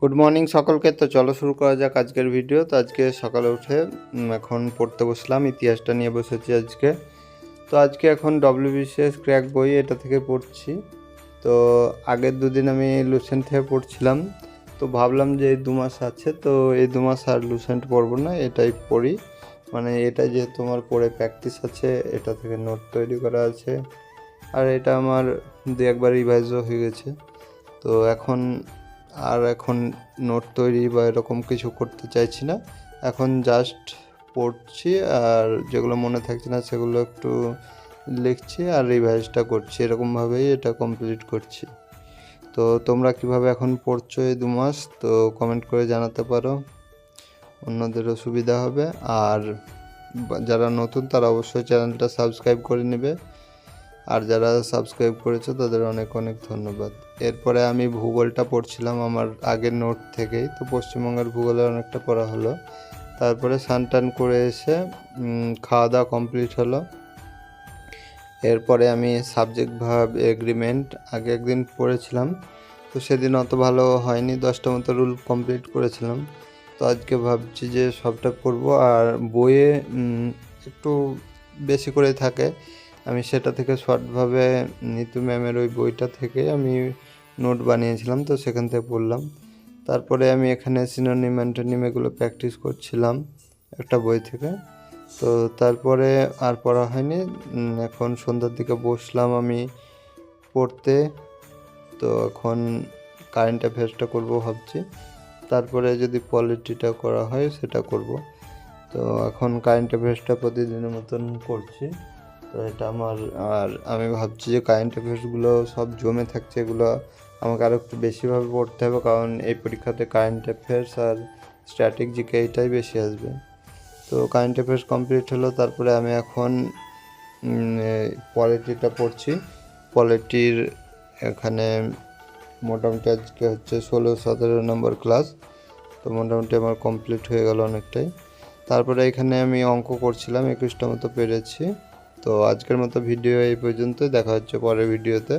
Good morning সকলকে। তো চলো শুরু করা যাক আজকের ভিডিও। তো আজকে সকালে উঠে এখন পড়তে বসলাম, ইতিহাসটা নিয়ে বসেছি আজকে। তো আজকে এখন ডব্লিউবিসিএস ক্র্যাক বই এটা থেকে পড়ছি। তো আগের দুদিন আমি লুসেন্ট থেকে পড়ছিলাম, তো ভাবলাম যে এই 2 মাস আছে, তো এই 2 মাস আর লুসেন্ট পড়বো না, এটাই পড়ি। মানে এটা যেহেতু আমার পড়ে প্র্যাকটিস আছে, এটা থেকে নোট তৈরি করা আছে, আর এটা আমার 2-1বার রিভাইজও হয়ে গেছে। তো এখন নোট তৈরি বা এরকম কিছু করতে চাইছি না, এখন জাস্ট পড়ছি, আর যেগুলো মনে থাকছে না সেগুলো একটু লিখছি আর রিভাইজটা করছি, এরকমভাবেই এটা কমপ্লিট করছি। তো তোমরা কিভাবে এখন পড়ছো এই 2 মাস, তো কমেন্ট করে জানাতে পারো, অন্যদেরও সুবিধা হবে। আর যারা নতুন তারা অবশ্যই চ্যানেলটা সাবস্ক্রাইব করে নেবে, আর যারা সাবস্ক্রাইব করেছে তাদের অনেক অনেক ধন্যবাদ। এরপরে আমি ভূগোলটা পড়ছিলাম আমার আগের নোট থেকেই, তো পশ্চিমবঙ্গের ভূগোলের অনেকটা পড়া হলো। তারপরে স্নান করে এসে খাওয়া দাওয়া কমপ্লিট হলো। এরপরে আমি সাবজেক্ট ভার্ব এগ্রিমেন্ট আগে একদিন পড়েছিলাম, তো সেদিন অত ভালো হয়নি, 10টা মতো রুল কমপ্লিট করেছিলাম। তো আজকে ভাবছি যে সবটা পড়বো, আর বইয়ে একটু বেশি করে থাকে, আমি সেটা থেকে শর্টভাবে নিতু ম্যামের ওই বইটা থেকে আমি নোট বানিয়েছিলাম, তো সেখান থেকে পড়লাম। তারপরে আমি এখানে সিনোনিম অ্যান্টোনিম এগুলো প্র্যাকটিস করছিলাম একটা বই থেকে। তো তারপরে আর পড়া হয়নি, এখন সন্ধ্যার দিকে বসলাম আমি পড়তে। তো এখন কারেন্ট অ্যাফেয়ার্সটা করবো ভাবছি, তারপরে যদি পলিটিটা করা হয় সেটা করব। তো এখন কারেন্ট অ্যাফেয়ার্সটা প্রতিদিনের মতন করছি। তো এটা আমার, আর আমি ভাবছি যে কারেন্ট অ্যাফেয়ার্সগুলো সব জমে থাকছে, এগুলো আমাকে আরও একটু বেশিভাবে পড়তে হবে, কারণ এই পরীক্ষাতে কারেন্ট অ্যাফেয়ার্স আর স্ট্যাটিক জিকে এটাই বেশি আসবে। তো কারেন্ট অ্যাফেয়ার্স কমপ্লিট হলো, তারপরে আমি এখন পলিটিটা পড়ছি। পলিটির এখানে মোটামুটি আজকে হচ্ছে 16-17 নম্বর ক্লাস, তো মোটামুটি আমার কমপ্লিট হয়ে গেল অনেকটাই। তারপরে এখানে আমি অঙ্ক করছিলাম, 21টা মতো পেরেছি। তো আজকের মতো ভিডিও এই পর্যন্ত, দেখা হচ্ছে পরের ভিডিওতে।